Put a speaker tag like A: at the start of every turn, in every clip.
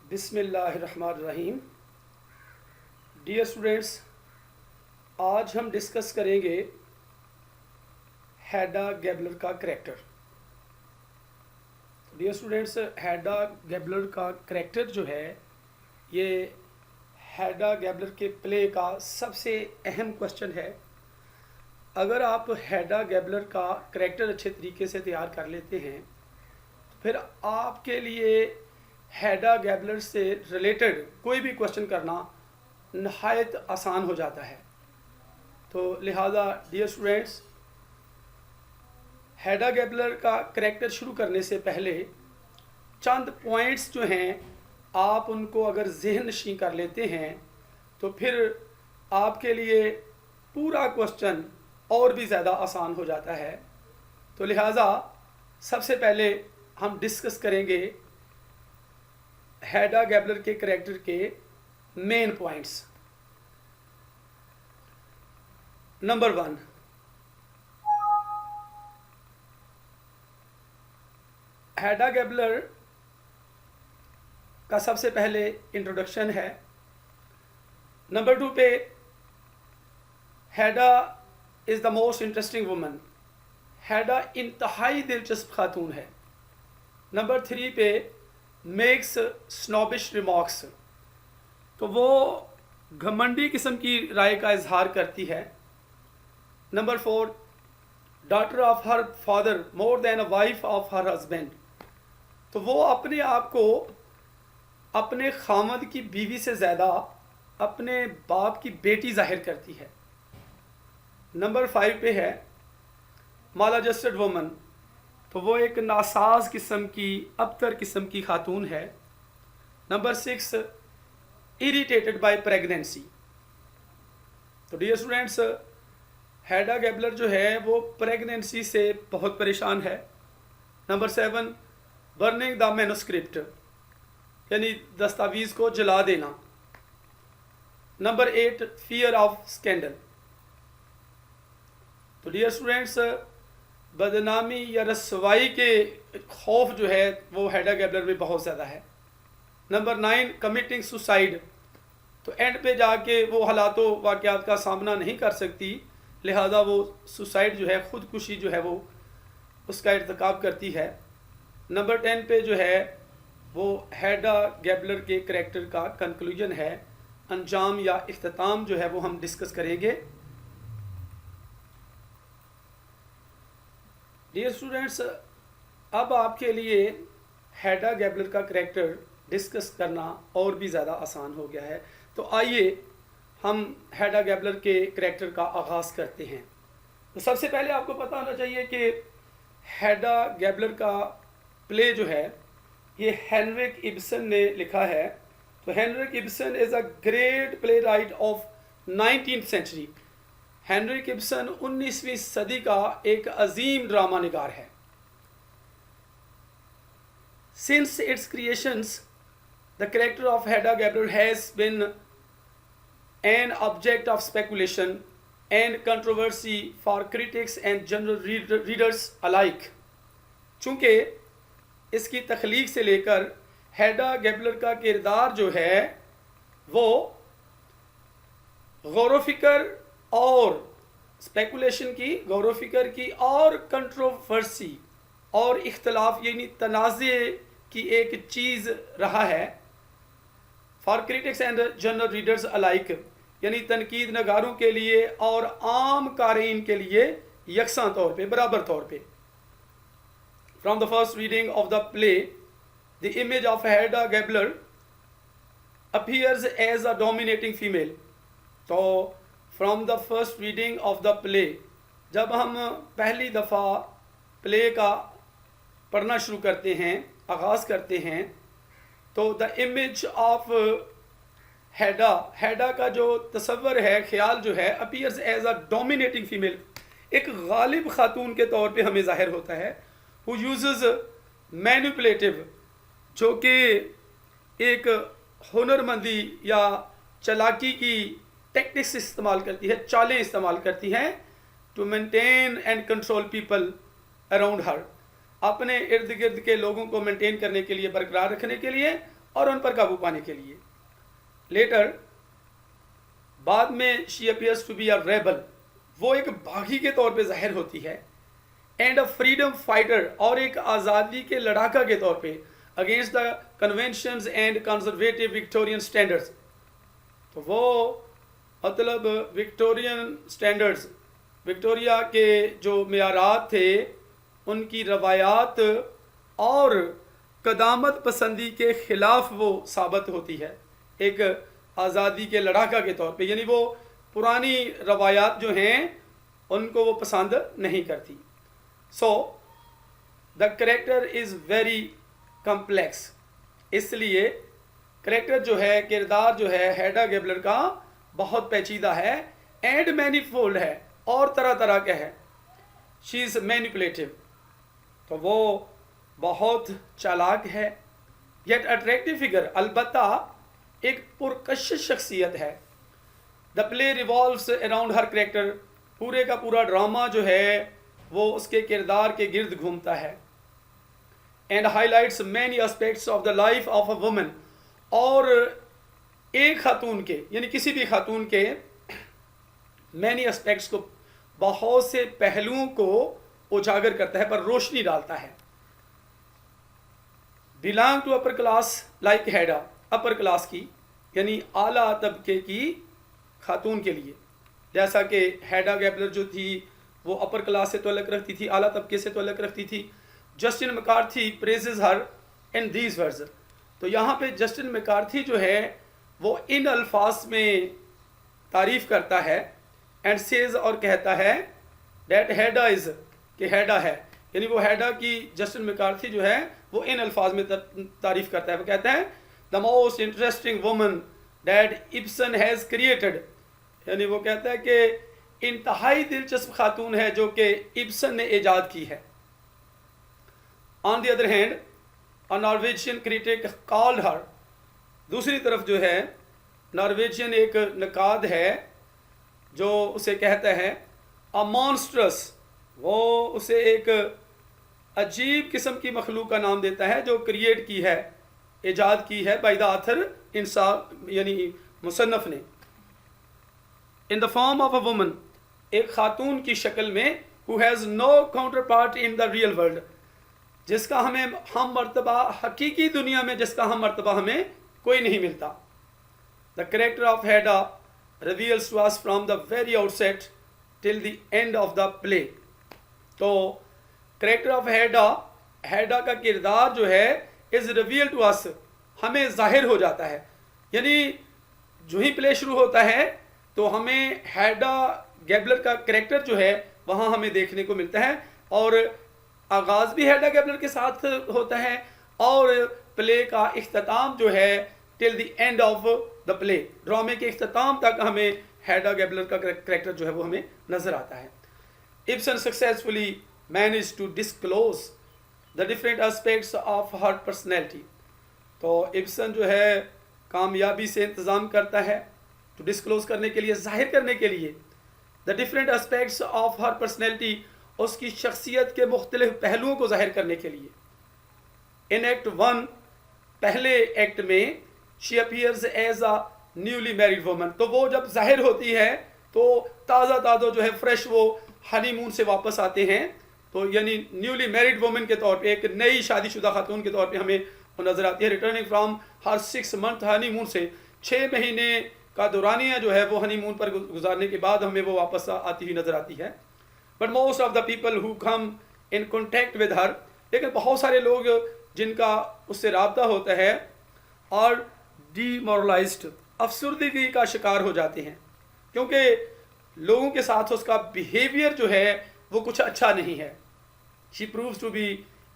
A: बिस्मिल्लाहिर्रहमानिर्रहीम। Dear students, आज हम डिस्कस करेंगे हैडा गैबलर का करैक्टर। डियर स्टूडेंट्स, हैडा गैबलर का करैक्टर जो है ये हैडा गैबलर के प्ले का सबसे अहम क्वेश्चन है। अगर आप हैडा गैबलर का करैक्टर अच्छे तरीके से तैयार कर लेते हैं तो फिर आपके लिए हैडा गैबलर से रिलेटेड कोई भी क्वेश्चन करना नहायत आसान हो जाता है। तो लिहाजा डियर स्टूडेंट्स, हैडा गैबलर का करैक्टर शुरू करने से पहले चंद पॉइंट्स जो हैं आप उनको अगर जहन नशी कर लेते हैं तो फिर आपके लिए पूरा क्वेश्चन और भी ज़्यादा आसान हो जाता है। तो लिहाजा सबसे पहले हम डिस्कस करेंगे हैडा गैबलर के करैक्टर के main points. Number 1, Hedda Gabler का सबसे पहले इंट्रोडक्शन है। नंबर 2 पे Hedda is the most interesting woman. Hedda इंतहाई दिलचस्प खातून है। नंबर 3 पे मेक्स स्नॉबिश रिमार्क्स, तो वो घमंडी किस्म की राय का इजहार करती है। Number 4, daughter of her father more than a wife of her husband, तो वो अपने आप को अपने खामद की बीवी से ज़्यादा अपने बाप की बेटी जाहिर करती है। नंबर 5 पे है मालाजस्टेड वुमन, तो वो एक नासाज किस्म की अबतर किस्म की खातून है। नंबर 6, इरिटेटेड बाय प्रेगनेंसी, तो डियर स्टूडेंट्स हैडा गैबलर जो है वो प्रेगनेंसी से बहुत परेशान है। नंबर 7, बर्निंग द मैन्युस्क्रिप्ट, यानी दस्तावेज़ को जला देना। नंबर 8, फियर ऑफ स्कैंडल, तो डियर स्टूडेंट्स बदनामी या रसवाई के खौफ जो है वो हैडा गैबलर में बहुत ज़्यादा है। नंबर 9, कमिटिंग सुसाइड, तो एंड पे जाके वो हालातों वाक़यात का सामना नहीं कर सकती, लिहाजा वो सुसाइड जो है ख़ुदकुशी जो है वो उसका इर्तिकाब करती है। नंबर 10 पे जो है वो हैडा गैबलर के करैक्टर का कंक्लूजन है, अंजाम या इख्तिताम जो है वो हम डिस्कस करेंगे। डियर स्टूडेंट्स, अब आपके लिए हैडा गैबलर का करैक्टर डिस्कस करना और भी ज़्यादा आसान हो गया है। तो आइए हम हैडा गैबलर के करैक्टर का आगाज़ करते हैं। तो सबसे पहले आपको पता होना चाहिए कि हैडा गैबलर का प्ले जो है ये हेनरिक इब्सन ने लिखा है। तो Henrik Ibsen is a great playwright of 19th century. Henrik Ibsen 19वीं सदी का एक अजीम ड्रामा निगार है। Since its creations the character of Hedda Gabler has been an object of speculation and controversy for critics and general readers alike. चूँकि इसकी तख्लीक से लेकर हैडा गैबलर का किरदार जो है वो गौर फिक्र और स्पेकुलेशन की, गौर फिक्र की और कंट्रोवर्सी और इख्तलाफ यानी तनाज़े की एक चीज़ रहा है। For critics and general readers alike, यानी तनकीद नगारों के लिए और आम कारीन के लिए यकसां तौर पे, बराबर तौर पे। From the first reading of the play the image of Hedda Gabler appears as a dominating female. तो from the first reading of the play, जब हम पहली दफ़ा प्ले का पढ़ना शुरू करते हैं, आगाज़ करते हैं, तो द इमेज ऑफ हैडा का जो तस्वर है, ख्याल जो है, appears as a dominating female, एक गालिब खातून के तौर पे हमें ज़ाहिर होता है। हु यूज़ मैनिपुलेटिव, जो कि एक हुनरमंदी या चालाकी की टेक्निक्स इस्तेमाल करती है, चालें इस्तेमाल करती हैं, to maintain and control people around her, अपने इर्द गिर्द के लोगों को मेंटेन करने के लिए, बरकरार रखने के लिए और उन पर काबू पाने के लिए। लेटर बाद में she appears to be a rebel, वो एक बागी के तौर पे जाहिर होती है, एंड अ फ्रीडम फाइटर, और एक आज़ादी के लड़ाका के तौर पे, against the conventions and conservative Victorian standards. तो वो मतलब विक्टोरियन स्टैंडर्ड्स, विक्टोरिया के जो मेयारात थे, उनकी रवायात और कदामत पसंदी के ख़िलाफ़ वो साबित होती है एक आज़ादी के लड़ाका के तौर पे। यानी वो पुरानी रवायात जो हैं उनको वो पसंद नहीं करती। So the character is very complex, इसलिए करेक्टर जो है, किरदार जो है हेडा गैबलर का बहुत पेचीदा है, एंड मैनीफोल्ड है, और तरह तरह का है। शी इज़ मैनिपुलेटिव, तो वो बहुत चालाक है, येट अट्रैक्टिव फिगर, अलबत्ता एक पुरकशिश शख्सियत है। The play revolves around her character, पूरे का पूरा ड्रामा जो है वो उसके किरदार के गिर्द घूमता है। And highlights many aspects of the life of a woman, और एक खातून के, यानी किसी भी खातून के मैनी एस्पेक्ट्स को, बहुत से पहलुओं को उजागर करता है, पर रोशनी डालता है। Belong to upper class like Hedda, upper class की यानी आला तबके की खातून के लिए, जैसा कि हेडा गैबलर जो थी वो अपर क्लास से तल्लुक़ रखती थी, आला तबके से तल्लुक़ रखती थी। Justin McCarthy praises her in these words, तो यहाँ पे जस्टिन मैकार्थी जो है वो इन अल्फाज में तारीफ़ करता है, एंड सेज, और कहता है डेट हेडा इज़, कि हेडा है, यानी वो हेडा की जस्टिन मैकार्थी जो है वो इन अल्फाज में तारीफ़ करता है। वो कहता है the most interesting woman that Ibsen has created, यानी वो कहता है कि इंतहाई दिलचस्प खातून है जो कि इब्सन ने ईजाद की है। On the other hand a Norwegian critic called her, दूसरी तरफ जो है नॉर्वेजियन एक नकाद है जो उसे कहता है अ मॉन्स्ट्रस, वो उसे एक अजीब किस्म की मखलूक का नाम देता है जो क्रिएट की है, ईजाद की है बाय द ऑथर, इंसान यानी मुसन्नफ़ ने। In the form of a woman, एक खातून की शक्ल में, who has no counterpart in the real world, जिसका हमें हम मर्तबा, हकीकी दुनिया में जिसका हम मर्तबा हमें कोई नहीं मिलता। The character of Hedda reveals to us from the very outset till the end of the play. तो करेक्टर ऑफ हेडा, हेडा का किरदार जो है इज़ रिवील टू अस, हमें जाहिर हो जाता है, यानी जो ही प्ले शुरू होता है तो हमें हेडा गैबलर का करेक्टर जो है वहाँ हमें देखने को मिलता है, और आगाज़ भी हेडा गैबलर के साथ होता है, और प्ले का इख्तिताम जो है till the end of the play, ड्रामे के इख्तिताम तक हमें हेडा गैबलर का करेक्टर जो है वो हमें नज़र आता है। Ibsen successfully manage to disclose the different aspects of her personality, तो इब्सन जो है कामयाबी से इंतज़ाम करता है टू डिस्क्लोज करने के लिए, जाहिर करने के लिए, the different aspects of her personality, उसकी शख्सियत के मुख्तलिफ पहलुओं को जाहिर करने के लिए। इन एक्ट 1, पहले एक्ट में, she appears as a newly married woman, तो वो जब जाहिर होती है तो ताज़ा ताज़ा जो है फ्रेश वो हनीमून से वापस आते हैं, तो यानी न्यूली मैरिड वुमन के तौर पे, एक नई शादीशुदा खातून के तौर पे हमें वो नज़र आती है। Returning from her 6 month honeymoon से, 6 महीने का दौरानिया जो है वो हनीमून पर गुजारने के बाद हमें वो वापस आती हुई नज़र आती है। But most of the people who come in contact with her, लेकिन बहुत सारे लोग जिनका उससे राब्ता होता है और डीमोरलाइज्ड, अफसरदगी का शिकार हो जाते हैं, क्योंकि लोगों के साथ उसका बिहेवियर जो है वो कुछ अच्छा नहीं है। She proves to be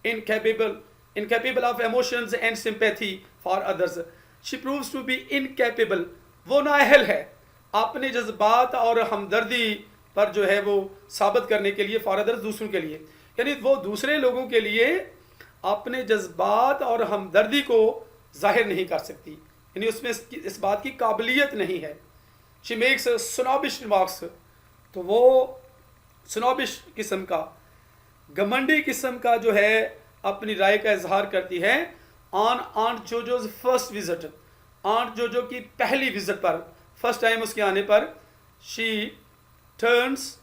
A: incapable of emotions and sympathy for others, she proves to be incapable, वो नाअहल है अपने जज्बात और हमदर्दी पर जो है वो साबित करने के लिए, फॉर अदर्स, दूसरों के लिए, यानी वो दूसरे लोगों के लिए अपने जज्बात और हमदर्दी को जाहिर नहीं कर सकती, यानी उसमें इस बात की काबिलियत नहीं है। शी मेक्स स्नॉबिश रिमार्क्स, तो वो स्नॉबिश किस्म का, घमंडी किस्म का जो है अपनी राय का इजहार करती है, on aunt Jojo's first visit, aunt Jojo की पहली विजिट पर, फर्स्ट टाइम उसके आने पर, she turns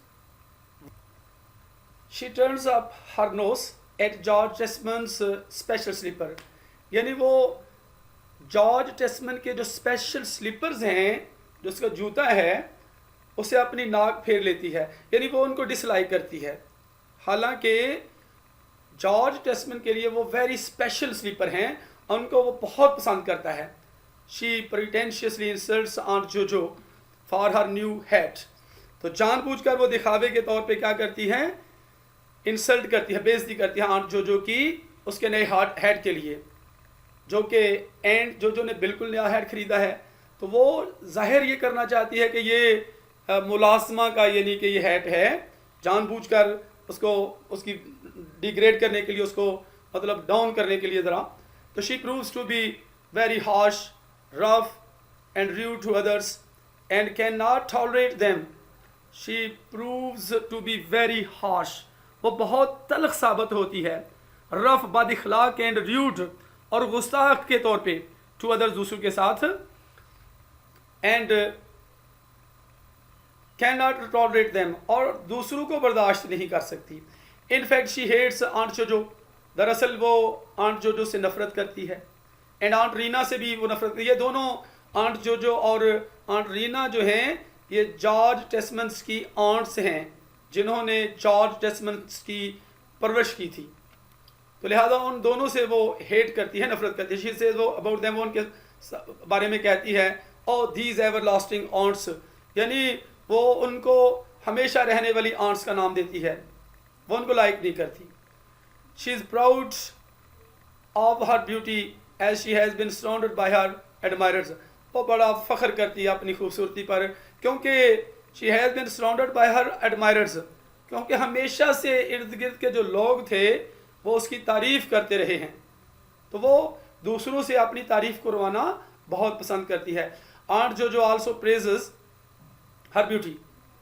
A: up her nose at George Tesman's special slipper, यानी वो जॉर्ज टेस्मन के जो स्पेशल स्लीपर्स हैं, जो उसका जूता है, उसे अपनी नाक फेर लेती है, यानी वो उनको डिसलाइक करती है। हालांकि जॉर्ज टेस्मन के लिए वो वेरी स्पेशल स्लीपर हैं, उनको वो बहुत पसंद करता है। शी प्रिटेंशियसली इंसल्ट्स आंट जोजो फॉर हर न्यू हैट, तो जानबूझकर वो दिखावे के तौर पे क्या करती है, इंसल्ट करती है, बेइज्जती करती है आंट जोजो की उसके नए हैट के लिए, जो कि एंड जोजो ने बिल्कुल नया हैट खरीदा है। तो वो जाहिर ये करना चाहती है कि ये मुलाजमा का, यानी कि ये हैट है, जानबूझकर उसको उसकी डिग्रेड करने के लिए, उसको मतलब डाउन करने के लिए ज़रा। तो she proves to be very harsh, rough and rude to others and can not tolerate them. She proves to be very harsh, वो बहुत तल्ख साबित होती है, रफ, बद इखलाक एंड रूड और गुस्ताख के तौर पे, टू अदर्स दूसरों के साथ, and can not tolerate them और दूसरों को बर्दाश्त नहीं कर सकती। इनफैक्ट शी हेट्स आंट जोजो, दरअसल वो आंट जोजो से नफरत करती है, एंड आंट रीना से भी वो नफरत करती है। ये दोनों आंट जोजो और आंट रीना जो हैं, ये जॉर्ज टेस्मन्स की आंट्स हैं, जिन्होंने जॉर्ज टेस्मन्स की परवरिश की थी। तो लिहाजा उन दोनों से वो हेट करती है, नफरत करती है। शी सेज, वो अबाउट देम, वो उनके बारे में कहती है, ओ दीज एवर लास्टिंग आंट्स, यानी वो उनको हमेशा रहने वाली आंट्स का नाम देती है, वो उनको लाइक नहीं करती। She is proud of her beauty as she has been surrounded by her admirers, वो बड़ा फ़ख्र करती है अपनी खूबसूरती पर, क्योंकि she has been surrounded by her admirers, क्योंकि हमेशा से इर्द गिर्द के जो लोग थे वो उसकी तारीफ़ करते रहे हैं, तो वो दूसरों से अपनी तारीफ़ करवाना बहुत पसंद करती है। आंट जोजो आल्सो प्रेजेस हर ब्यूटी,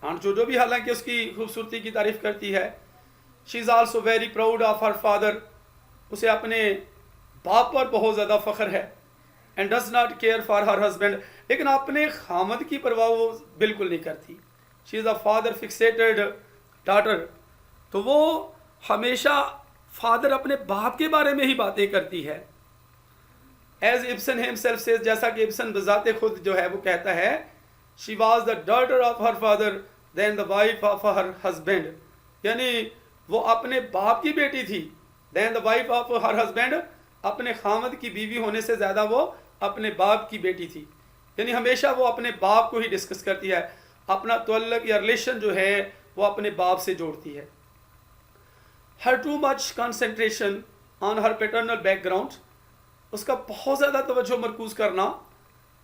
A: आंट जोजो भी हालांकि उसकी खूबसूरती की तारीफ़ करती है। She is also very proud of her father, उसे अपने बाप पर बहुत ज़्यादा फ़ख्र है। And does not care for her husband, लेकिन अपने खामद की परवाह वो बिल्कुल नहीं करती। She is a father fixated daughter, तो वो हमेशा फादर अपने बाप के बारे में ही बातें करती है। एज इब्सन हिमसेल्फ सेज, जैसा कि इब्सन बजाते खुद जो है वो कहता है, she was the daughter of her father than the wife of her husband, यानी वो अपने बाप की बेटी थी, than the wife of her husband, अपने खामद की बीवी होने से ज़्यादा वो अपने बाप की बेटी थी, यानी हमेशा वो अपने बाप को ही डिस्कस करती है, अपना तअल्लुक़ या रिलेशन जो है वो अपने बाप से जोड़ती है। हर too much concentration on her paternal background, उसका बहुत ज़्यादा तवज्जो मरकूज़ करना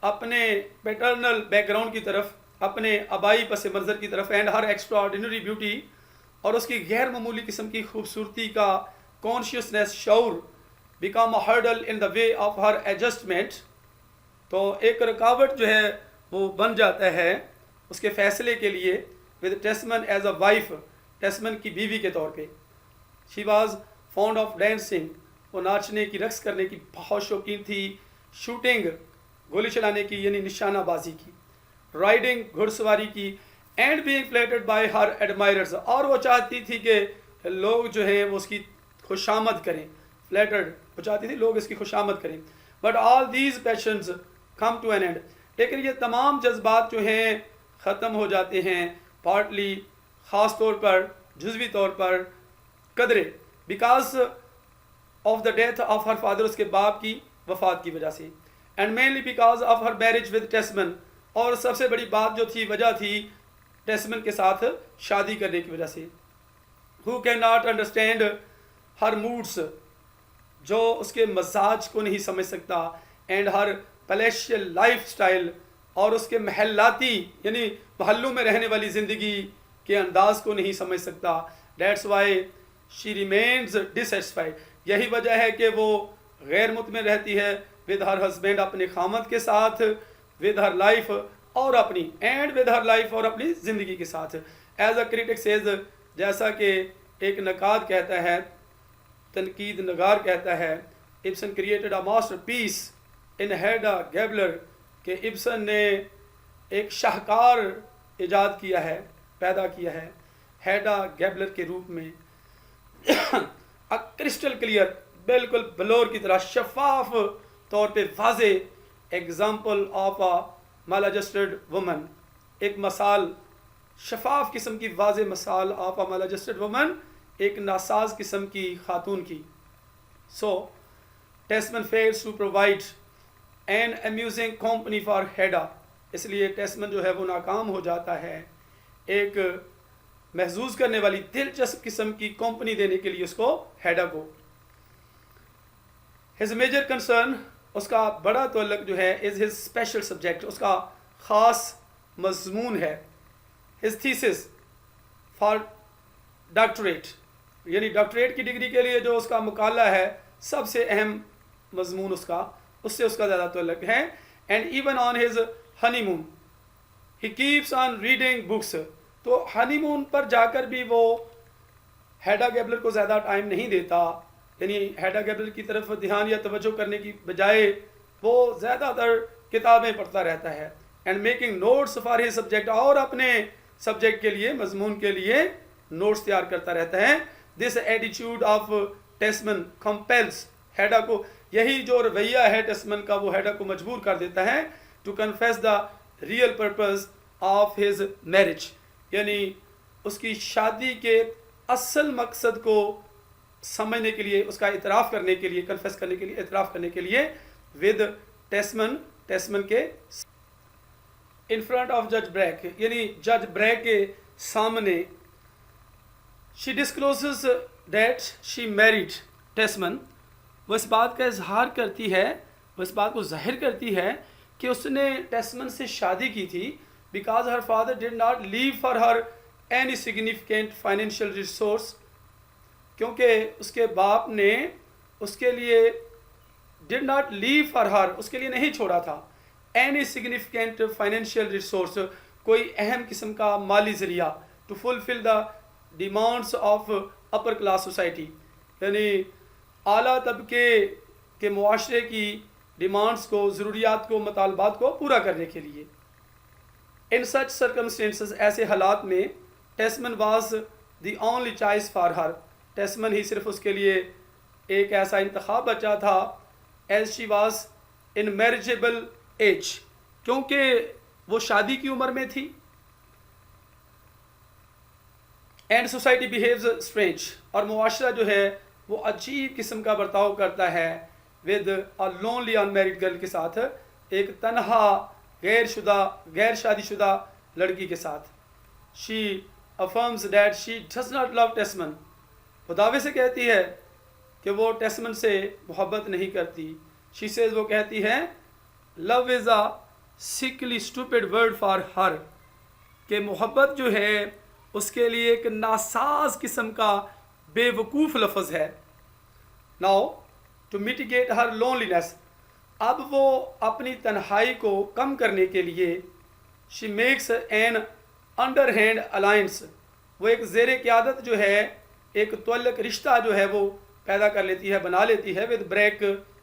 A: अपने पैटर्नल बैकग्राउंड की तरफ, अपने आबाई पस मंज़र की तरफ, and her extraordinary beauty, और उसकी गैर मामूली किस्म की खूबसूरती का कॉन्शियसनेस, शऊर, become a hurdle in the way of her adjustment, तो एक रुकावट जो है वो बन जाता है उसके फ़ैसले के लिए विद टेस्मन एज अ वाइफ, टेस्मन की बीवी के तौर पे। She was fond of dancing, वो नाचने की, रक्स करने की बहुत शौकीन थी। शूटिंग, गोली चलाने की यानी निशानाबाजी की। राइडिंग, घुड़सवारी की। And being flattered bye her admirers, और वो चाहती थी कि लोग जो हैं वो उसकी खुशामद करें। फ्लैटर्ड, वो चाहती थी लोग इसकी खुशामद करें। But all these passions come to an end, लेकिन ये तमाम जज्बात जो हैं ख़त्म हो जाते हैं, पार्टली, ख़ास तौर पर, जुज़वी तौर पर, कदरे, because of the death of her father, उसके बाप की वफ़ात की वजह से, and mainly because of her marriage with Tesman, और सबसे बड़ी बात जो थी, वजह थी टेस्मन के साथ शादी करने की वजह से। Who can not understand her moods, जो उसके मजाज को नहीं समझ सकता, and her palatial life style, और उसके महलाती यानी महलों में रहने वाली ज़िंदगी के अंदाज को नहीं समझ सकता। That's why she remains dissatisfied, यही वजह है कि वो गैर मुतमिन रहती है विद हर हस्बैंड, अपने खामद के साथ, विद हर लाइफ और अपनी, एंड विद हर लाइफ और अपनी ज़िंदगी के साथ। एज अ क्रिटिक सेज, जैसा कि एक नकाद कहता है, तनकीद नगार कहता है, Ibsen created a masterpiece in Hedda Gabler, के इब्सन ने एक शाहकार इजाद किया है, पैदा किया है हेडा गैबलर के रूप में। अ क्रिस्टल क्लियर, बिल्कुल बलोर की तरह शफाफ तौर पे वाजे example of a maladjusted woman, एक मसाल, शफाफ किस्म की वाजे मसाल ऑफ अ मालाजस्टेड वुमन, एक नासाज किस्म की खातून की। So Tesman fails to provide an amusing company for Hedda, इसलिए टेस्मन जो है वो नाकाम हो जाता है एक महजूज करने वाली दिलचस्प किस्म की कंपनी देने के लिए उसको, हेडा को। हिज मेजर कंसर्न, उसका बड़ा तअल्लुक जो है, इज हिज स्पेशल सब्जेक्ट, उसका ख़ास मजमून है। हिज थीसिस फॉर डॉक्टरेट, यानी डॉक्टरेट की डिग्री के लिए जो उसका मुकाला है, सबसे अहम मजमून उसका, उससे उसका ज़्यादा तअल्लुक है। And even on his honeymoon he keeps on reading books, तो हनीमून पर जाकर भी वो हेडा गैबलर को ज़्यादा टाइम नहीं देता, यानी हेडा गैबलर की तरफ ध्यान या तवज्जो करने की बजाय वो ज़्यादातर किताबें पढ़ता रहता है। And making notes for his subject, और अपने सब्जेक्ट के लिए, मजमून के लिए नोट्स तैयार करता रहता है। दिस एटीट्यूड ऑफ टेस्मन कंपेल्स हेडा को, यही जो रवैया है टेस्मन का, वो हेडा को मजबूर कर देता है to confess the real purpose of his marriage, यानी उसकी शादी के असल मकसद को समझने के लिए, उसका इतराफ़ करने के लिए, कन्फेस करने के लिए, इतराफ़ करने के लिए विद टेस्मन के इन फ्रंट ऑफ जज ब्रैक, यानी जज ब्रैक के सामने। She discloses that she married Tesman, वो इस बात का इजहार करती है, वो इस बात को जाहिर करती है कि उसने टेस्मन से शादी की थी, because her father did not leave for her any significant financial resource, क्योंकि उसके बाप ने उसके लिए did not leave for her, उसके लिए नहीं छोड़ा था एनी सिग्निफिकेंट फाइनेंशियल रिसोर्स, कोई अहम किस्म का माली ज़रिया, to fulfil the demands of upper class society, यानी आला तबके के मुआशरे की डिमांड्स को, ज़रूरियात को, मतलबात को पूरा करने के लिए। इन सच सर्कमस्टेंसेस, ऐसे हालात में Tesman was the only choice for her, Tesman ही सिर्फ उसके लिए एक ऐसा इंतखाब बचा था, as she was in marriageable age, क्योंकि वो शादी की उम्र में थी। एंड सोसाइटी बिहेव्स स्ट्रेंज, और मुआशरा जो है वो अजीब किस्म का बर्ताव करता है with a lonely unmarried girl के साथ, एक तनहा गैर शादीशुदा लड़की के साथ। She affirms that she does not love Tesman, वो दावे से कहती है कि वो टेस्मन से मोहब्बत नहीं करती। शी सेज, वो कहती है love is a sickly stupid word for her, कि मोहब्बत जो है उसके लिए एक नासाज किस्म का बेवकूफ़ लफ्ज़ है। Now to mitigate her loneliness, अब वो अपनी तन्हाई को कम करने के लिए she makes an underhand alliance, वो एक ज़ेर क़यादत जो है एक तअल्लुक़ रिश्ता जो है वो पैदा कर लेती है, बना लेती है विद ब्रैक,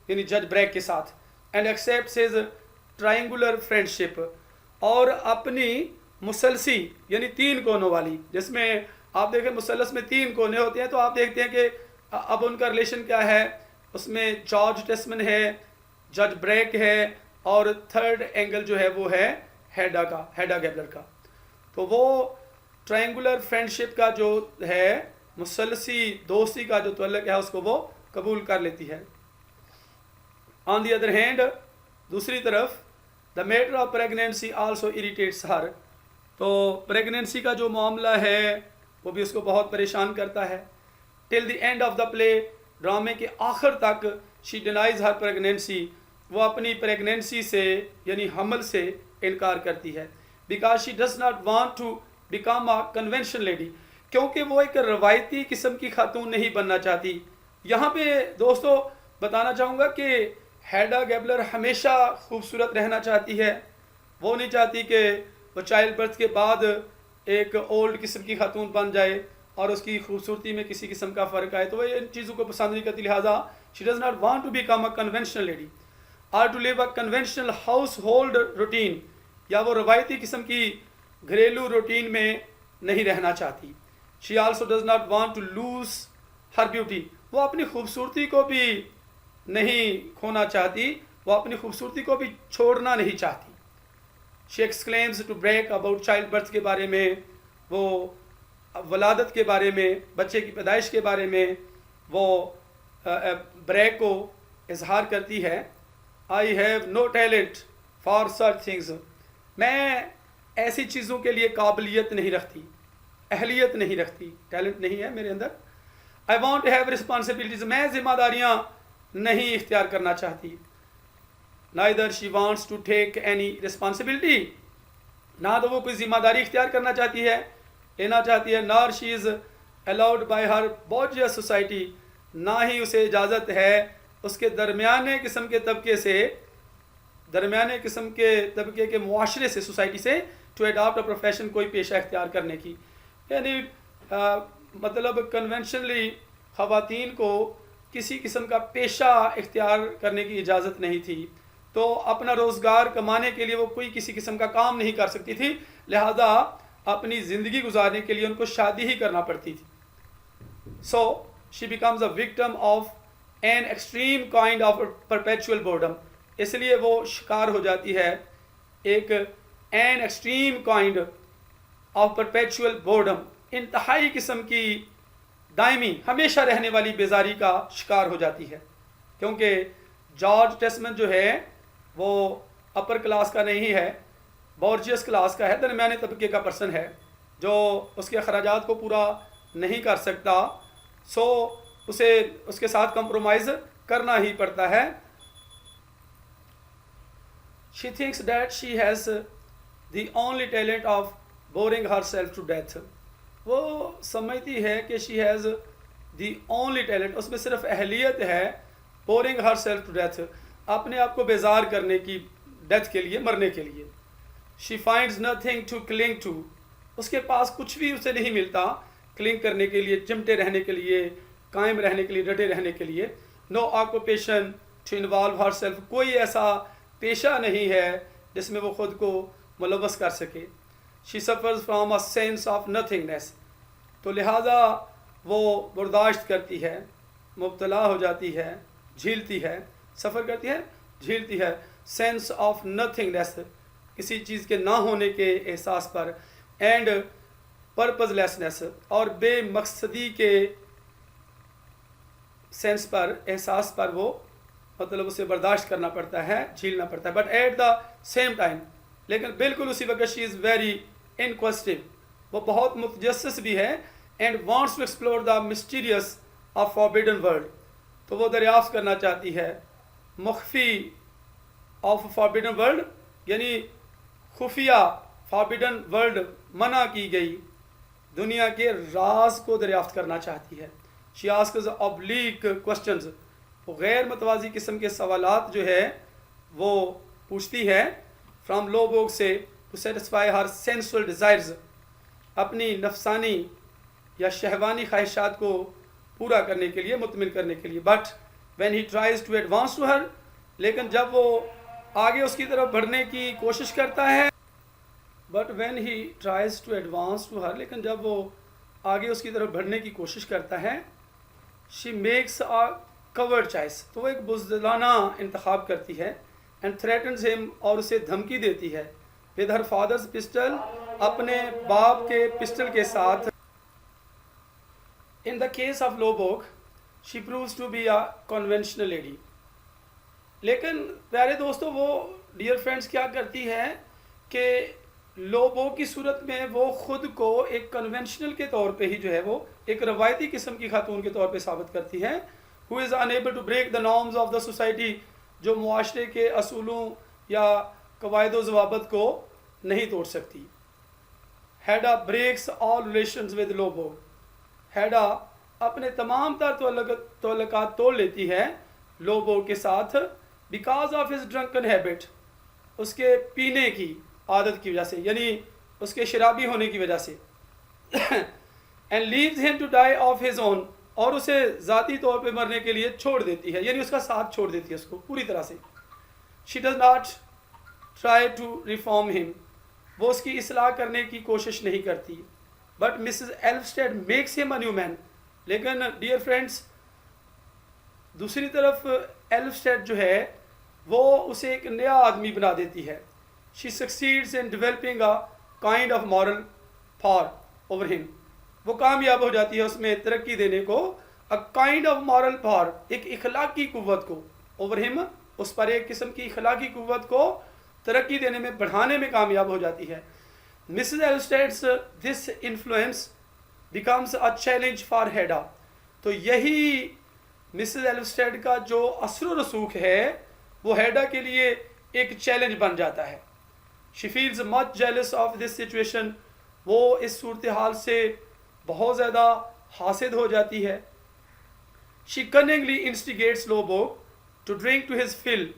A: यानी जज ब्रैक के साथ। And accept his triangular friendship, और अपनी मुसलसी यानी तीन कोनों वाली, जिसमें आप देखें मुसलस में तीन कोने होते हैं, तो आप देखते हैं कि अब उनका रिलेशन क्या है, उसमें जॉर्ज टेस्मन है, जज ब्रैक है, और थर्ड एंगल जो है वो है हेडा गैबलर का। तो वो ट्रायंगुलर फ्रेंडशिप का जो है, मुसलसी दोस्ती का जो तअल्लुक़ है, उसको वो कबूल कर लेती है। ऑन दी अदर हैंड, दूसरी तरफ the matter of pregnancy also irritates her, तो प्रेगनेंसी का जो मामला है वो भी उसको बहुत परेशान करता है। Till the end of the play, ड्रामे के आखिर तक शी डिनाइज हर प्रेगनेंसी, वो अपनी प्रेगनेंसी से यानी हमल से इनकार करती है। Because she does not want to become a convention lady, क्योंकि वो एक रवायती किस्म की खातून नहीं बनना चाहती। यहाँ पे दोस्तों बताना चाहूँगा कि हेडा गैबलर हमेशा खूबसूरत रहना चाहती है, वो नहीं चाहती कि वो चाइल्ड बर्थ के बाद एक ओल्ड किस्म की खातून बन जाए और उसकी खूबसूरती में किसी किस्म का फ़र्क आए तो वह इन चीज़ों को पसंद नहीं करती, लिहाजा she does not want to become a conventional lady और to live a conventional household routine, या वो रवायती किस्म की घरेलू रूटीन में नहीं रहना चाहती। She also does not want to lose her beauty, वो अपनी खूबसूरती को भी नहीं खोना चाहती, वो अपनी खूबसूरती को भी छोड़ना नहीं चाहती। She exclaims to Brack about child birth के बारे में, वो वलादत के बारे में, बच्चे की पैदाइश के बारे में वो ब्रेक को इजहार करती है। I have no talent for such things, मैं ऐसी चीज़ों के लिए काबिलियत नहीं रखती, अहलियत नहीं रखती, टैलेंट नहीं है मेरे अंदर। I want to have responsibilities, मैं जिम्मेदारियाँ नहीं इख्तियार करना चाहती। Neither she wants to take any responsibility, ना तो वो कोई जिम्मेदारी इख्तियार करना चाहती है, लेना चाहती है, nor she is allowed by her bourgeois society, ना ही उसे इजाज़त है उसके दरमियाने किस्म के तबके से, दरमियाने किस्म के तबके के मुआशरे से, सोसाइटी से, टू अडॉप्ट अ प्रोफेशन, कोई पेशा इख्तियार करने की। यानी मतलब कन्वेंशनली ख़वातीन को किसी किस्म का पेशा इख्तियार करने की इजाज़त नहीं थी, तो अपना रोज़गार कमाने के लिए वो कोई किसी किस्म का काम नहीं कर सकती थी, लिहाजा अपनी ज़िंदगी गुजारने के लिए उनको शादी ही करना पड़ती थी। So she becomes a victim of an extreme kind of perpetual boredom, इसलिए वो शिकार हो जाती है एक an extreme kind of perpetual boredom, इंतहाई किस्म की दायमी हमेशा रहने वाली बेजारी का शिकार हो जाती है। क्योंकि जॉर्ज टेस्मन जो है वो अपर क्लास का नहीं है, बॉर्जियस क्लास का है, दरमियाने तबके का पर्सन है जो उसके अखराजात को पूरा नहीं कर सकता, सो उसे उसके साथ कंप्रोमाइज़ करना ही पड़ता है। She thinks that she has the only talent of boring herself to death, वो समझती है कि she has the only talent, उसमें सिर्फ अहलियत है boring herself to death, अपने आप को बेजार करने की, डेथ के लिए, मरने के लिए। She finds nothing to cling to, उसके पास कुछ भी उसे नहीं मिलता क्लिंग करने के लिए, चिमटे रहने के लिए, कायम रहने के लिए, डटे रहने के लिए। No occupation to involve herself, कोई ऐसा पेशा नहीं है जिसमें वो ख़ुद को मुलव्वस कर सके। She suffers from a sense of nothingness, तो लिहाजा वो बर्दाश्त करती है, मुब्तला हो जाती है, झीलती है, सफ़र करती है, झीलती है, सेंस ऑफ नथिंगनेस, किसी चीज़ के ना होने के एहसास पर, एंड पर्पजलेसनेस, और बेमकसदी के सेंस पर, एहसास पर वो मतलब उसे बर्दाश्त करना पड़ता है, झीलना पड़ता है। But at the same time, लेकिन बिल्कुल उसी वक्त शी इज़ वेरी इनक्वेस्टिव, वो बहुत मुतजस्सिस भी है, and wants to explore the mysterious of forbidden world, तो वो दरियाफ्त करना चाहती है मख्फी ऑफ फॉरबिडन वर्ल्ड, यानी खुफिया फॉरबिडन वर्ल्ड, मना की गई दुनिया के राज को दरियाफ्त करना चाहती है। शी आस्क्स ऑब्लिक क्वेश्चंस, वो गैर मतवाजी किस्म के सवालात जो है वो पूछती है, फ्राम लोबोग से, to satisfy her sensual desires, अपनी नफसानी या शहवानी ख्वाहिशात को पूरा करने के लिए, मुतमिन करने के लिए। But when he tries to advance to her, लेकिन जब वो आगे उसकी तरफ बढ़ने की कोशिश करता है, but when he tries to advance to her, लेकिन जब वो आगे उसकी तरफ बढ़ने की कोशिश करता है, she makes a covered choice, तो वो एक बुज़दिलाना इंतखाब करती है, एंड थ्रेटन्स हिम, और उसे धमकी देती है, विद हर फादर्स पिस्टल, अपने बाप के पिस्टल के साथ। In the case of Lovborg she proves to be a conventional lady, लेकिन प्यारे दोस्तों वो डियर फ्रेंड्स क्या करती है कि लोबोग की सूरत में वो ख़ुद को एक कन्वेंशनल के तौर पे ही जो है वो एक रवायती किस्म की खातून के तौर पे साबित करती है, who is unable to break the norms of the society, जो मुआशरे के असूलों या कवायद व ज़वाबत को नहीं तोड़ सकती। हैडा ब्रेक्स ऑल रिलेशंस विद लोबोग, हैडा अपने तमाम तर तल्लुकात तोड़ लेती है लोबोग के साथ, because of his drunken habit, उसके पीने की आदत की वजह से, यानी उसके शराबी होने की वजह से। And leaves him to die of his own, और उसे ज़ाती तौर पे मरने के लिए छोड़ देती है, यानी उसका साथ छोड़ देती है उसको पूरी तरह से. She does not try to reform him, वो उसकी इस्लाह करने की कोशिश नहीं करती. But Mrs Elvsted makes him a new man. लेकिन डियर फ्रेंड्स, दूसरी तरफ एल्फस्टेड जो है वो उसे एक नया आदमी बना देती है. She succeeds in developing a kind of moral power over him. वो कामयाब हो जाती है उसमें तरक्की देने को, a kind of moral power, एक इखलाकी कुव्वत को, ओवर हिम, उस पर एक किस्म की इखलाकी कुव्वत को तरक्की देने में, बढ़ाने में कामयाब हो जाती है. Mrs Elvsted's this influence becomes a challenge for Hedda. तो यही मिसेस एल्फस्टेड का जो असर रसूख है वो हेडा के लिए एक चैलेंज बन जाता है. She feels much jealous of this situation, वो इस सूरत हाल से बहुत ज़्यादा हासिद हो जाती है. She cunningly instigates Lovborg to drink to his fill.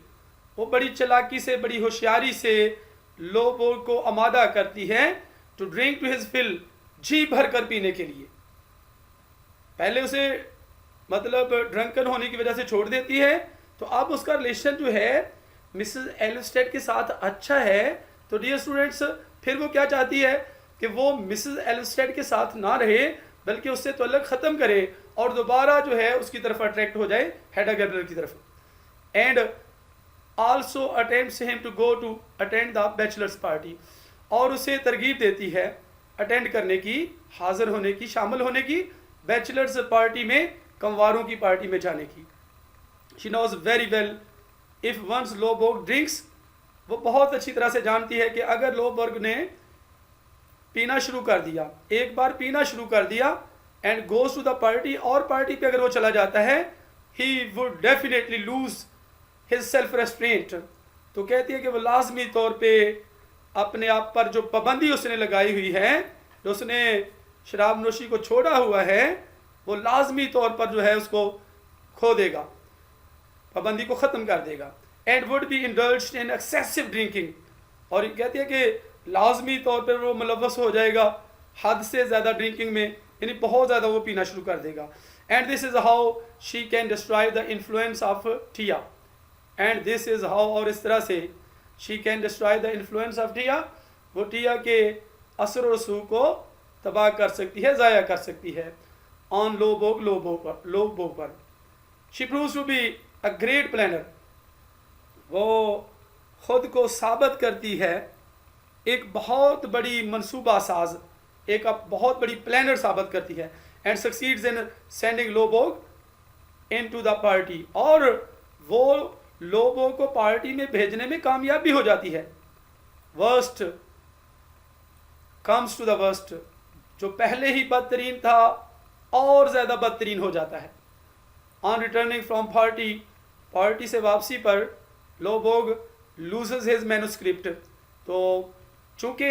A: वो बड़ी चालाकी से, बड़ी होशियारी से लोबोग को आमादा करती है to drink to his fill, जी भर कर पीने के लिए. पहले उसे मतलब ड्रंकन होने की वजह से छोड़ देती है, तो अब उसका रिलेशन जो है मिसेस एल्फस्टेड के साथ अच्छा है. तो डियर स्टूडेंट्स, फिर वो क्या चाहती है कि वो मिसेस एल्फस्टेड के साथ ना रहे, बल्कि उससे तल्लुक़ ख़त्म करे और दोबारा जो है उसकी तरफ अट्रैक्ट हो जाए, हेडा गैब्रियल की तरफ. And also attempts him to go to attend the bachelors party, और उसे तरगीब देती है अटेंड करने की, हाजिर होने की, शामिल होने की बैचलर्स पार्टी में, कंवारों की पार्टी में जाने की. She knows very well if once Lovborg drinks, वो बहुत अच्छी तरह से जानती है कि अगर लोबर्ग ने पीना शुरू कर दिया, एक बार पीना शुरू कर दिया, and goes to the party, और पार्टी पे अगर वो चला जाता है, he would definitely lose his self restraint. तो कहती है कि वो लाजमी तौर पे अपने आप पर जो पाबंदी उसने लगाई हुई है, जो उसने शराब नोशी को छोड़ा हुआ है, वो लाजमी तौर पर जो है उसको खो देगा, पाबंदी को ख़त्म कर देगा. And would be indulged in excessive drinking, और कहती है कि लाजमी तौर पर वो मुलव्वस हो जाएगा हद से ज़्यादा ड्रिंकिंग में, यानी बहुत ज़्यादा वो पीना शुरू कर देगा. And this is how she can destroy the influence of Thea. And this is how, और इस तरह से she can destroy the influence of Thea, वो टिया के असर और रसूख को तबाह कर सकती है, ज़ाया कर सकती है ऑन लोबोग पर. She proves to be a great planner, वो खुद को साबित करती है एक बहुत बड़ी मनसूबा साज, एक बहुत बड़ी प्लानर साबित करती है. And succeeds in sending Lovborg into the party, और वो लोबोग को पार्टी में भेजने में कामयाब भी हो जाती है. Worst comes to the worst, जो पहले ही बदतरीन था और ज़्यादा बदतरीन हो जाता है. On returning from party, party से वापसी पर लोबोग लूजेस हिज मैन्युस्क्रिप्ट. तो चूँकि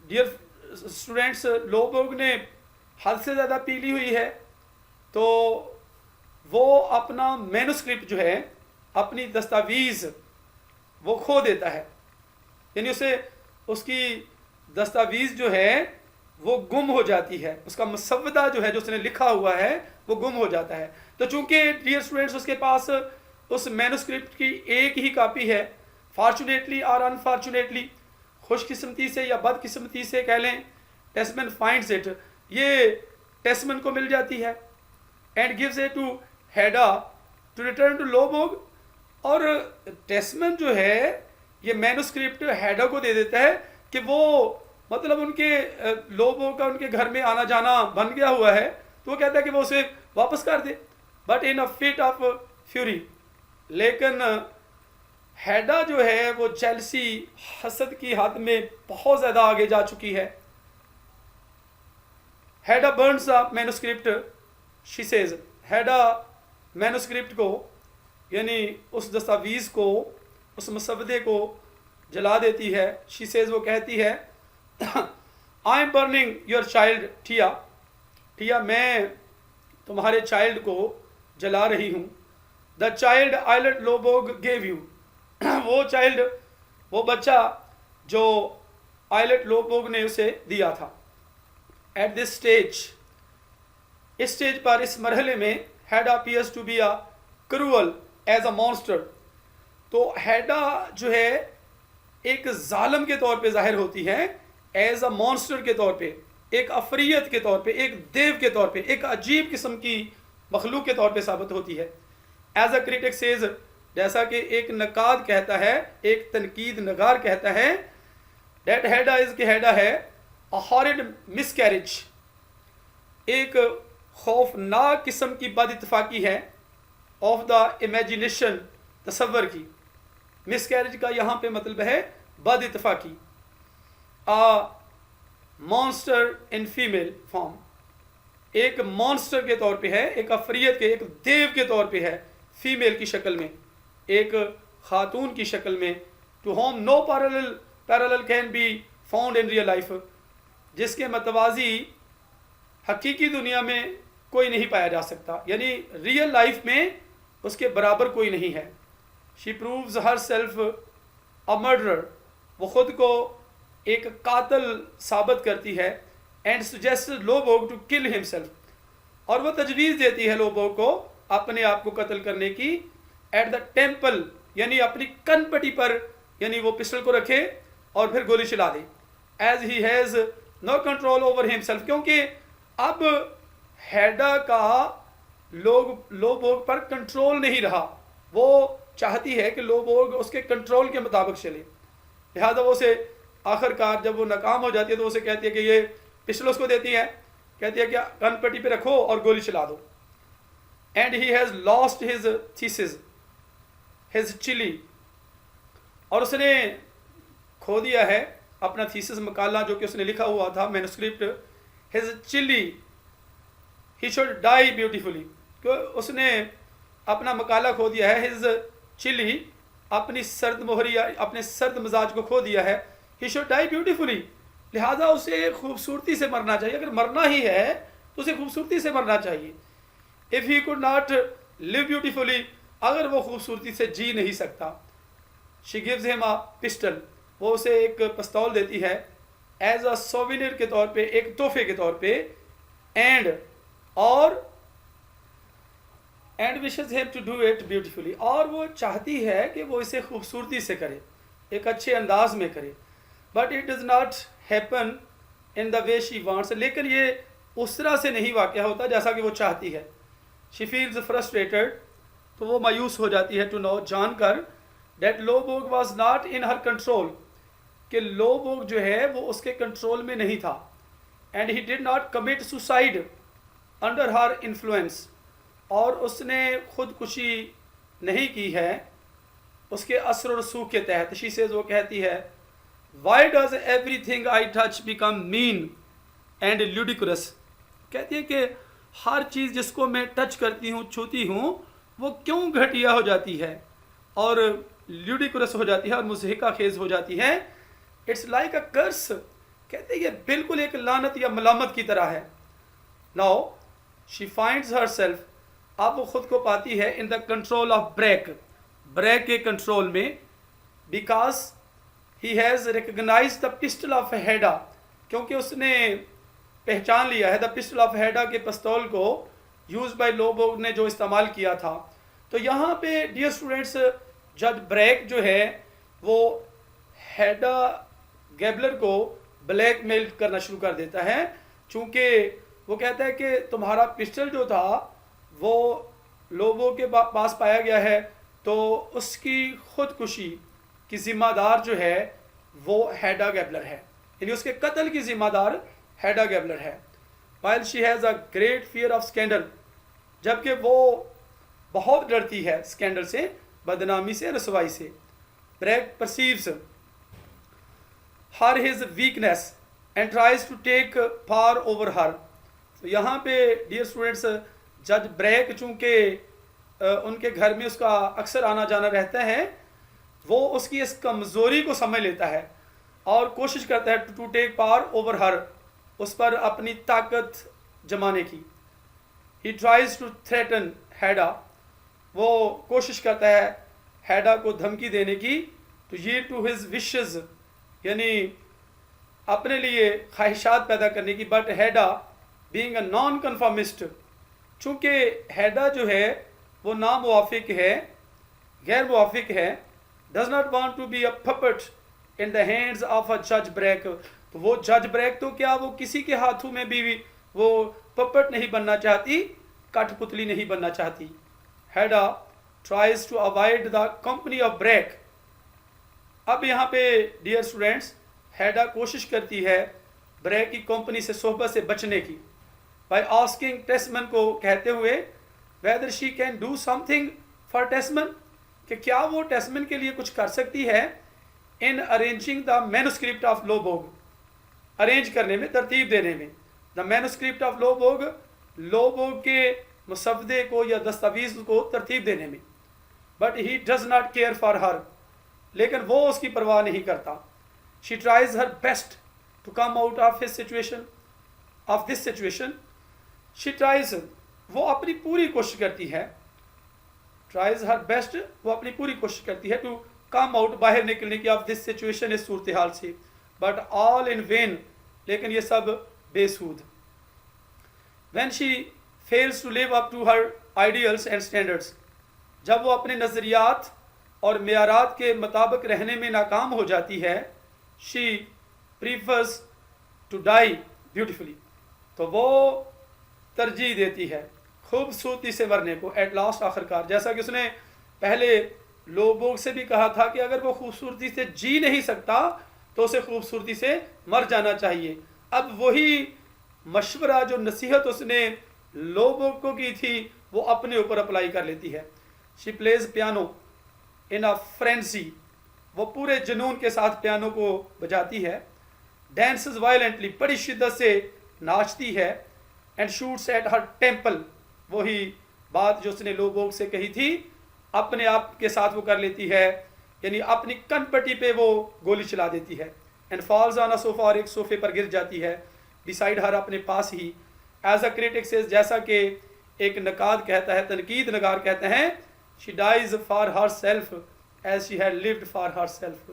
A: डियर स्टूडेंट्स लोबोग ने हद से ज़्यादा पी ली हुई है, तो वो अपना मैन्युस्क्रिप्ट जो है, अपनी दस्तावीज़ वो खो देता है, यानी उसे उसकी दस्तावीज़ जो है वो गुम हो जाती है, उसका मसवदा जो है जो उसने लिखा हुआ है वो गुम हो जाता है. तो चूँकि डियर स्टूडेंट्स उसके पास उस मैन्युस्क्रिप्ट की एक ही कापी है, फॉर्चुनेटली और अनफॉर्चुनेटली, खुशकिस्मती से या बदकिस्मती से कह लें, टेस्मन फाइंड्स इट, ये टेस्मन को मिल जाती है. And gives it to Hedda to return to Lovborg, और टेस्मन जो है ये मैन्युस्क्रिप्ट हेडा को दे देता है कि वो मतलब उनके लोबोग का उनके घर में आना जाना बन गया हुआ है, तो वो कहता है कि वो उसे वापस कर दे. But in a fit of fury, लेकिन हेडा जो है वो जेलसी, हसद की हद में बहुत ज़्यादा आगे जा चुकी है. Hedda burns the manuscript, she says, Hedda manuscript को, यानी उस दस्तावीज़ को, उस मसवदे को जला देती है. शी सेज, वो कहती है, I am burning your child Thea, Thea मैं तुम्हारे चाइल्ड को जला रही हूँ. The child Eilert Lovborg gave you, वो चाइल्ड, वो बच्चा जो आइलेट लोबोग ने उसे दिया था. एट दिस स्टेज, इस स्टेज पर, इस मरहले में, Hedda appears to be a cruel as a monster. तो हेडा जो है एक जालिम के तौर पे जाहिर होती है, एज अ मॉन्स्टर के तौर पे, एक अफरियत के तौर पे, एक देव के तौर पे, एक अजीब किस्म की मखलूक के तौर पे साबित होती है। एज अ क्रिटिक सेज, जैसा कि एक नकाद कहता है, एक तनकीद नगार कहता है, डेट हेडा इज के हेडा है अ हॉरिड मिसकैरेज, एक खौफनाक किस्म की बदइत्तफाकी है, ऑफ द इमेजिनेशन, तसव्वुर की। मिसकैरेज का यहाँ पे मतलब है बदइत्तफाकी। A monster in female form, एक मॉन्स्टर के तौर पे है, एक अफरियत के, एक देव के तौर पे है, फीमेल की शक्ल में, एक खातून की शक्ल में। To whom no parallel can be found in real life, जिसके मतवाजी हकीकी दुनिया में कोई नहीं पाया जा सकता, यानी रियल लाइफ में उसके बराबर कोई नहीं है। She proves herself a murderer, वो खुद को एक कातिल साबित करती है। And suggest Lovborg to kill himself, और वो तजवीज़ देती है लोबोग को अपने आप को कत्ल करने की। एट द टेम्पल, यानी अपनी कनपटी पर, यानी वो पिस्टल को रखे और फिर गोली चला दे। As he has no control over himself, क्योंकि अब हेडा का लोबोग पर कंट्रोल नहीं रहा, वो चाहती है कि लोबोग उसके कंट्रोल के मुताबिक चले। लिहाजा वो उसे आखिरकार जब वो नाकाम हो जाती है तो उसे कहती है कि ये पिस्टल उसको देती है, कहती है कि कनपट्टी पे रखो और गोली चला दो। And he has lost his thesis, his child, और उसने खो दिया है अपना थीसिस, मकाला जो कि उसने लिखा हुआ था, manuscript. His child, he should die beautifully, क्यों उसने अपना मकाला खो दिया है। हिज चिली, अपनी सर्द मोहरिया, अपने सर्द मिजाज को खो दिया है। ही शुड डाई ब्यूटीफुली, लिहाजा उसे खूबसूरती से मरना चाहिए। अगर मरना ही है तो उसे खूबसूरती से मरना चाहिए। If he could not live beautifully, अगर वो खूबसूरती से जी नहीं सकता। She gives him a pistol, वो उसे एक पिस्तौल देती है, एज अ सोविनियर के तौर पे, एक तोहफे के तौर पे। And wishes him to do it beautifully, और वो चाहती है कि वो इसे खूबसूरती से करे, एक अच्छे अंदाज में करे। But it does not happen in the way she wants, लेकिन ये उस तरह से नहीं वाक़या होता जैसा कि वो चाहती है। शी फील्स फ्रस्ट्रेटेड, तो वो मायूस हो जाती है, टू नो, जानकर, that Lovborg was not in her control, कि लोबोग जो है वो उसके कंट्रोल में नहीं था। And he did not commit suicide under her influence, और उसने खुदकुशी नहीं की है उसके असर और रसूख के तहत। शी सेज, वो कहती है, why does everything I touch become mean and ludicrous, कहती है कि हर चीज़ जिसको मैं टच करती हूँ, छूती हूँ, वो क्यों घटिया हो जाती है और ल्यूडिकुलस हो जाती है और मुज़हिका खेज हो जाती है। इट्स लाइक अ कर्स, कहते हैं ये बिल्कुल एक लानत या मलामत की तरह है। Now she finds herself, अब वो खुद को पाती है in the control of Brack, Brack के कंट्रोल में। Because he has recognise the pistol of Hedda, क्योंकि उसने पहचान लिया है द पिस्टल ऑफ हेडा के पिस्तौल को यूज बाय लोबोग ने जो इस्तेमाल किया था। तो यहाँ पे डियर स्टूडेंट्स, जज ब्रेक जो है वो हेडा गैबलर को ब्लैकमेल करना शुरू कर देता है, चूँकि वो कहता है कि तुम्हारा पिस्टल जो था वो लोबो के पास पाया गया है, तो उसकी खुदकुशी की ज़िम्मेदार जो है वो हेडा गैबलर है, यानी उसके कत्ल की ज़िम्मेदार हेडा गैबलर है। While she has a great fear of scandal, जबकि वो बहुत डरती है स्कैंडल से, बदनामी से, रसवाई से। Brack perceives her his weakness and tries to take power over her. तो यहाँ पे डियर स्टूडेंट्स, जज ब्रेक चूँकि उनके घर में उसका अक्सर आना जाना रहता है, वो उसकी इस कमज़ोरी को समझ लेता है और कोशिश करता है to take power over her, उस पर अपनी ताकत जमाने की। He tries to threaten Hedda, वो कोशिश करता है हेडा को धमकी देने की, to yield to his wishes, यानी अपने लिए ख्वाहिशात पैदा करने की, but Hedda being a non conformist, चूँकि हैडा जो है वो नामुवाफिक है, गैर मुवाफिक है, does not want to be a puppet in the hands of a जज ब्रैक, तो वो जज ब्रैक तो क्या वो किसी के हाथों में भी वो पपेट नहीं बनना चाहती, कठपुतली नहीं बनना चाहती। Hedda tries to avoid the company of Brack. अब यहाँ पे डियर स्टूडेंट्स, हैडा कोशिश करती है ब्रैक की कंपनी से, सोहबत से बचने की, बाय आस्किंग टेस्टमैन को कहते हुए whether she can do something for Tesman, कि क्या वो टेस्टमैन के लिए कुछ कर सकती है, in arranging the manuscript of Lovborg, arrange करने में, तरतीब देने में, the manuscript of Lovborg, Lovborg के मुसवदे को या दस्तावेज को तरतीब देने में। But he does not care for her, लेकिन वो उसकी परवाह नहीं करता। She tries her best to come out of his situation, of this situation. She tries, वो अपनी पूरी कोशिश करती है, ट्राइज हर बेस्ट, वो अपनी पूरी कोशिश करती है टू कम आउट, बाहर निकलने की, ऑफ दिस सिचुएशन, इस सूरत हाल से, बट ऑल इन वेन, लेकिन ये सब बेसूद। When she fails to live up to her ideals and standards, जब वो अपने नज़रियात और मेयारात के मुताबिक रहने में नाकाम हो जाती है, she prefers to die beautifully, तो वो तरजीह देती है खूबसूरती से मरने को, एट लास्ट, आखिरकार। जैसा कि उसने पहले लोगों से भी कहा था कि अगर वो खूबसूरती से जी नहीं सकता तो उसे खूबसूरती से मर जाना चाहिए। अब वही मशवरा, जो नसीहत उसने लोगों को की थी, वो अपने ऊपर अप्लाई कर लेती है। She plays piano in a fancy, वो पूरे जुनून के साथ पियानो को बजाती है। डांसेस वायलेंटली, बड़ी शिद्दत से नाचती है। And shoots at her temple, वही बात जो उसने लोगों से कही थी, अपने आप के साथ वो कर लेती है, यानी अपनी कनपट्टी पे वो गोली चला देती है। And falls on a sofa, और एक सोफे पर गिर जाती है, बिसाइड हर, अपने पास ही। एज अ क्रिटिक से, जैसा कि एक नकाद कहता है, तनकीद नगार कहते हैं, she dies for herself as she had lived for herself.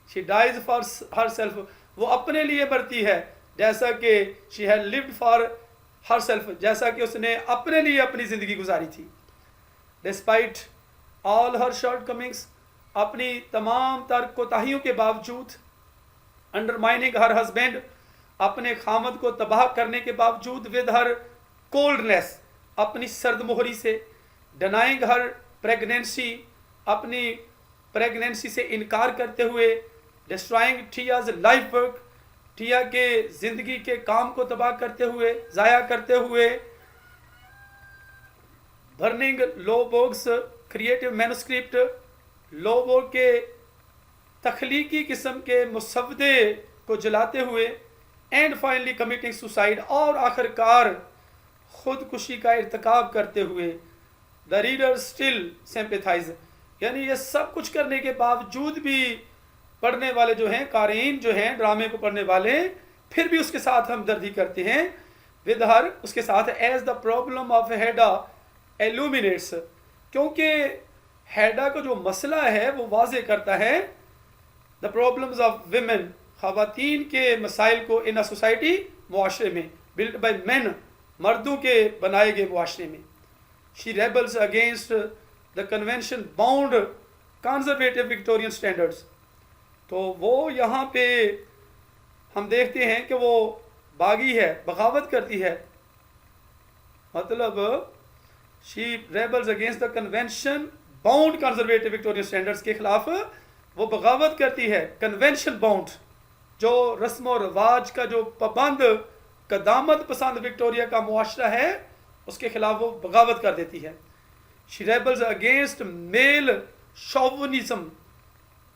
A: She dies for herself, वो अपने लिए मरती है, जैसा कि she had lived for herself, जैसा कि उसने अपने लिए अपनी ज़िंदगी गुजारी थी। Despite all her shortcomings, अपनी तमाम तर कोताहियों के बावजूद, अंडरमाइनिंग हर हस्बैंड, अपने खामद को तबाह करने के बावजूद, विद हर कोल्डनेस, अपनी सर्द मोहरी से, डिनाइंग हर प्रेगनेंसी, अपनी प्रेगनेंसी से इनकार करते हुए, डिस्ट्रॉइंग टियाज लाइफ वर्क, टिया के ज़िंदगी के काम को तबाह करते हुए, ज़ाया करते हुए, बर्निंग लोबोग्स क्रिएटिव मैन्युस्क्रिप्ट, लोगों के तख्लीकी किस्म के मुसवदे को जलाते हुए, एंड फाइनली कमिटिंग सुसाइड, और आखिरकार खुदकुशी का इर्तिकाब करते हुए। द रीडर स्टिल सिंपैथाइज, यानी ये सब कुछ करने के बावजूद भी पढ़ने वाले जो हैं, कारीन जो हैं, ड्रामे को पढ़ने वाले, फिर भी उसके साथ हमदर्दी करते हैं, विद हर, उसके साथ। एज द प्रॉब्लम ऑफ हैडा एल्यूमिनेट्स, क्योंकि हैडा का जो मसला है वो वाजे करता है द प्रॉब्लम्स ऑफ विमेन, ख़वातीन के मसाइल को, इन अ सोसाइटी, मुआशरे में, बिल्ट बाय मैन, मर्दों के बनाए गए मुआशरे में। She rebels against the convention bound conservative Victorian standards, तो वो यहाँ पे हम देखते हैं कि वो बागी है, बगावत करती है, मतलब she rebels against the convention bound conservative Victorian standards के खिलाफ वो बगावत करती है। कन्वेंशन बाउंड, जो रस्म और रवाज का जो पाबंद, कदामत पसंद विक्टोरिया का मुआशरा है, उसके खिलाफ वो बगावत कर देती है। She rebels against male chauvinism,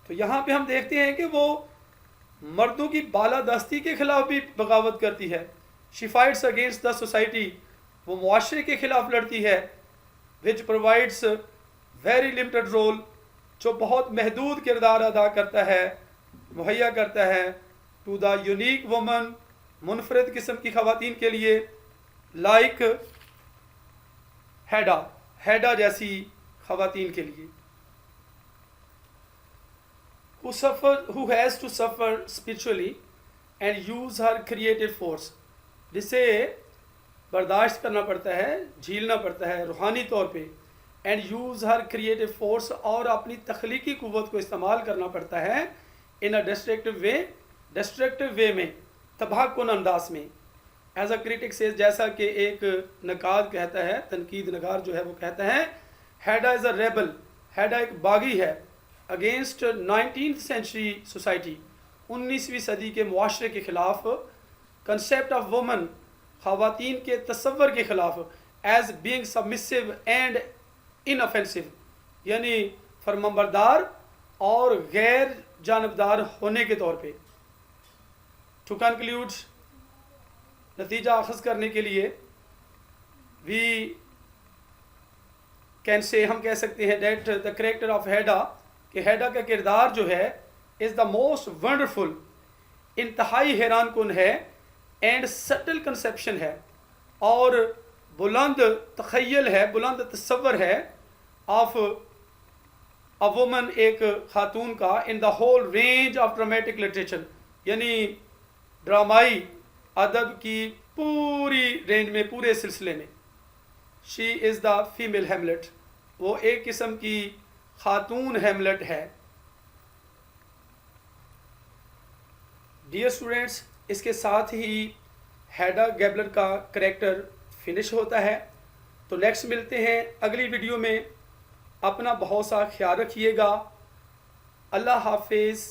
A: तो यहाँ पे हम देखते हैं कि वो मर्दों की बालादस्ती के खिलाफ भी बगावत करती है। She fights against the society, वो मुआशरे के खिलाफ लड़ती है, which provides very limited role, जो बहुत महदूद किरदार अदा करता है, मुहैया करता है, टू द यूनिक वुमन, मुनफरद किस्म की खवातीन के लिए, लाइक हैडा, हैडा जैसी खवातीन के लिए। who has to suffer spiritually and use her creative force, जिसे बर्दाश्त करना पड़ता है, झीलना पड़ता है रूहानी तौर पे, and use her creative force, और अपनी तख्लीकी क़ुव्वत को इस्तेमाल करना पड़ता है इन अ डिस्ट्रक्टिव वे में, तबाहकुन अंदाज में। एज अ क्रिटिक से, जैसा कि एक नकाद कहता है, तनकीद नगार जो है वो कहता है, हैडा इज़ अ रेबल, हैडा एक बागी है अगेंस्ट 19th सेंचुरी सोसाइटी, 19वीं सदी के मुआशरे के ख़िलाफ़, कंसेप्ट ऑफ वुमन, ख़वातीन के तसव्वुर के ख़िलाफ़, as being submissive and inoffensive, यानी फरमाबरदार और गैर जानबदार होने के तौर पे। टू कंक्लूड, नतीजा अखज़ करने के लिए, वी कैन से, हम कह सकते हैं दैट द कैरेक्टर ऑफ हैडा, कि हैडा का किरदार जो है इज़ द मोस्ट वंडरफुल, इंतहाई हैरान कुन है, एंड सटल कंसेप्शन है, और बुलंद तख़य्युल है, बुलंद तसव्वुर है, ऑफ अ वुमन, एक खातून का, in the whole range of dramatic literature, यानी ड्रामाई अदब की पूरी रेंज में, पूरे सिलसिले में। शी इज़ द फीमेल हेमलेट, वो एक किस्म की खातून हेमलेट है। डियर स्टूडेंट्स, इसके साथ ही हैडा गैबलर का करेक्टर फिनिश होता है। तो नेक्स्ट मिलते हैं अगली वीडियो में। अपना बहुत सा ख्याल रखिएगा। अल्लाह हाफिज़।